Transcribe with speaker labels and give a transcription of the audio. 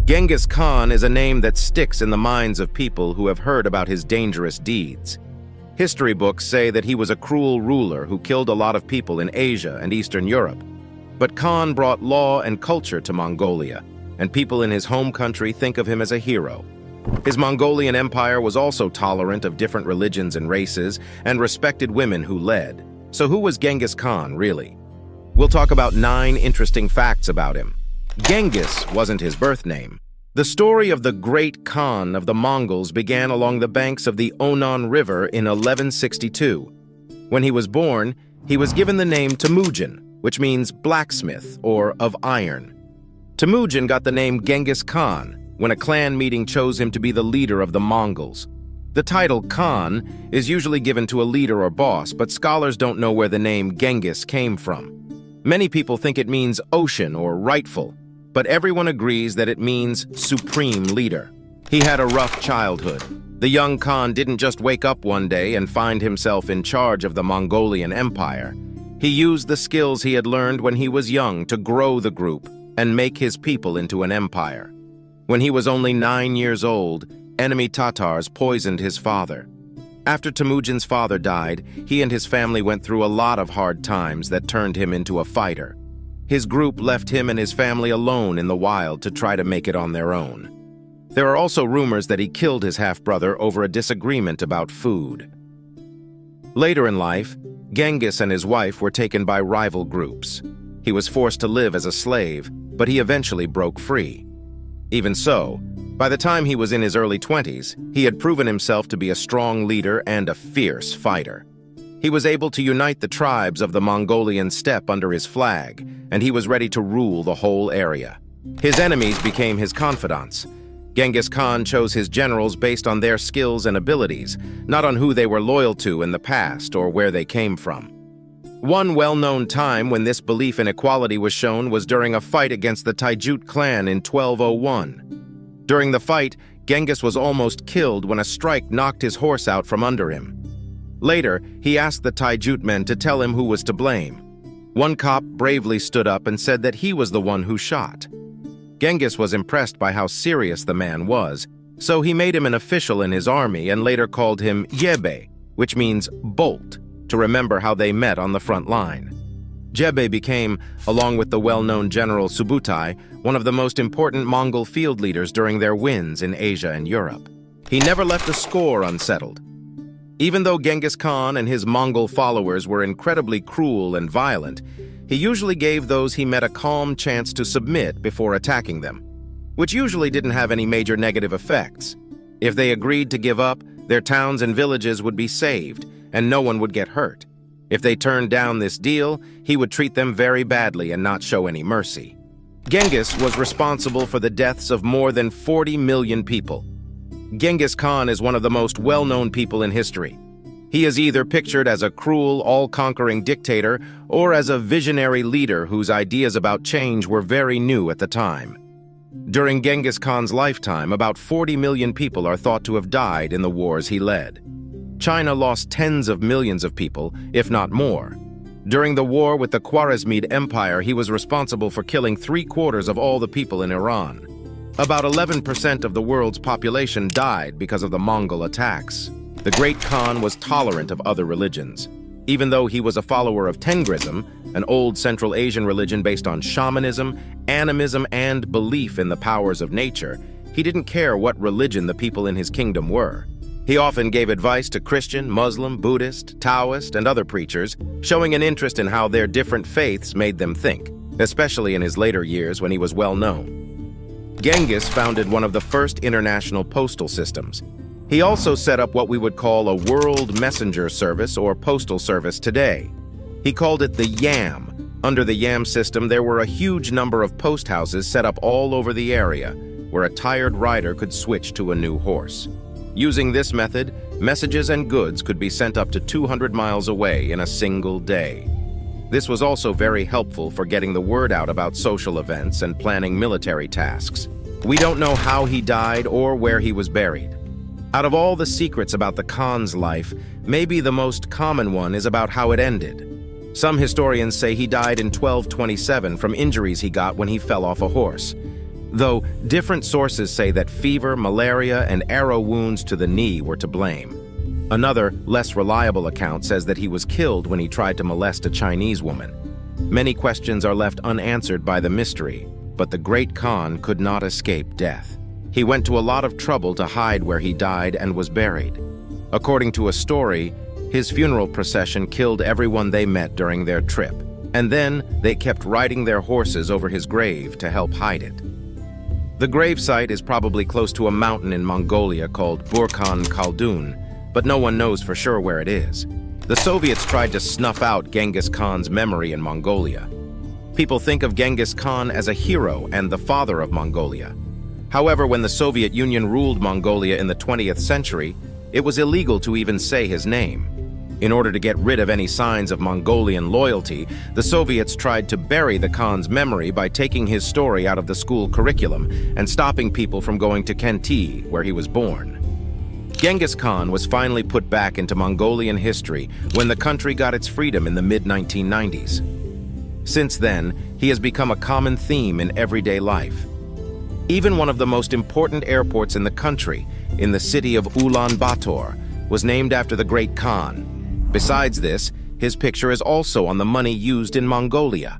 Speaker 1: Genghis Khan is a name that sticks in the minds of people who have heard about his dangerous deeds. History books say that he was a cruel ruler who killed a lot of people in Asia and Eastern Europe. But Khan brought law and culture to Mongolia, and people in his home country think of him as a hero. His Mongolian Empire was also tolerant of different religions and races, and respected women who led. So who was Genghis Khan, really? We'll talk about 9 interesting facts about him. Genghis wasn't his birth name. The story of the Great Khan of the Mongols began along the banks of the Onon River in 1162. When he was born, he was given the name Temujin, which means blacksmith or of iron. Temujin got the name Genghis Khan when a clan meeting chose him to be the leader of the Mongols. The title Khan is usually given to a leader or boss, but scholars don't know where the name Genghis came from. Many people think it means ocean or rightful, but everyone agrees that it means supreme leader. He had a rough childhood. The young Khan didn't just wake up one day and find himself in charge of the Mongolian Empire. He used the skills he had learned when he was young to grow the group and make his people into an empire. When he was only 9 years old, enemy Tatars poisoned his father. After Temujin's father died, he and his family went through a lot of hard times that turned him into a fighter. His group left him and his family alone in the wild to try to make it on their own. There are also rumors that he killed his half-brother over a disagreement about food. Later in life, Genghis and his wife were taken by rival groups. He was forced to live as a slave, but he eventually broke free. Even so, by the time he was in his early 20s, he had proven himself to be a strong leader and a fierce fighter. He was able to unite the tribes of the Mongolian steppe under his flag, and he was ready to rule the whole area. His enemies became his confidants. Genghis Khan chose his generals based on their skills and abilities, not on who they were loyal to in the past or where they came from. One well-known time when this belief in equality was shown was during a fight against the Taijut clan in 1201. During the fight, Genghis was almost killed when a strike knocked his horse out from under him. Later, he asked the Taijut men to tell him who was to blame. One cop bravely stood up and said that he was the one who shot. Genghis was impressed by how serious the man was, so he made him an official in his army and later called him Jebe, which means bolt, to remember how they met on the front line. Jebe became, along with the well-known general Subutai, one of the most important Mongol field leaders during their wins in Asia and Europe. He never left a score unsettled. Even though Genghis Khan and his Mongol followers were incredibly cruel and violent, he usually gave those he met a calm chance to submit before attacking them, which usually didn't have any major negative effects. If they agreed to give up, their towns and villages would be saved, and no one would get hurt. If they turned down this deal, he would treat them very badly and not show any mercy. Genghis was responsible for the deaths of more than 40 million people. Genghis Khan is one of the most well-known people in history. He is either pictured as a cruel, all-conquering dictator or as a visionary leader whose ideas about change were very new at the time. During Genghis Khan's lifetime, about 40 million people are thought to have died in the wars he led. China lost tens of millions of people, if not more. During the war with the Khwarezmid Empire, he was responsible for killing 3/4 of all the people in Iran. About 11% of the world's population died because of the Mongol attacks. The Great Khan was tolerant of other religions. Even though he was a follower of Tengrism, an old Central Asian religion based on shamanism, animism, and belief in the powers of nature, he didn't care what religion the people in his kingdom were. He often gave advice to Christian, Muslim, Buddhist, Taoist, and other preachers, showing an interest in how their different faiths made them think, especially in his later years when he was well known. Genghis founded one of the first international postal systems. He also set up what we would call a world messenger service or postal service today. He called it the Yam. Under the Yam system, there were a huge number of post houses set up all over the area, where a tired rider could switch to a new horse. Using this method, messages and goods could be sent up to 200 miles away in a single day. This was also very helpful for getting the word out about social events and planning military tasks. We don't know how he died or where he was buried. Out of all the secrets about the Khan's life, maybe the most common one is about how it ended. Some historians say he died in 1227 from injuries he got when he fell off a horse. though different sources say that fever, malaria, and arrow wounds to the knee were to blame. Another, less reliable account says that he was killed when he tried to molest a Chinese woman. Many questions are left unanswered by the mystery, but the Great Khan could not escape death. He went to a lot of trouble to hide where he died and was buried. According to a story, his funeral procession killed everyone they met during their trip, and then they kept riding their horses over his grave to help hide it. The gravesite is probably close to a mountain in Mongolia called Burkhan Khaldun, but no one knows for sure where it is. The Soviets tried to snuff out Genghis Khan's memory in Mongolia. People think of Genghis Khan as a hero and the father of Mongolia. However, when the Soviet Union ruled Mongolia in the 20th century, it was illegal to even say his name. In order to get rid of any signs of Mongolian loyalty, the Soviets tried to bury the Khan's memory by taking his story out of the school curriculum and stopping people from going to Khanty, where he was born. Genghis Khan was finally put back into Mongolian history when the country got its freedom in the mid-1990s. Since then, he has become a common theme in everyday life. Even one of the most important airports in the country, in the city of Ulaanbaatar, was named after the Great Khan. Besides this, his picture is also on the money used in Mongolia.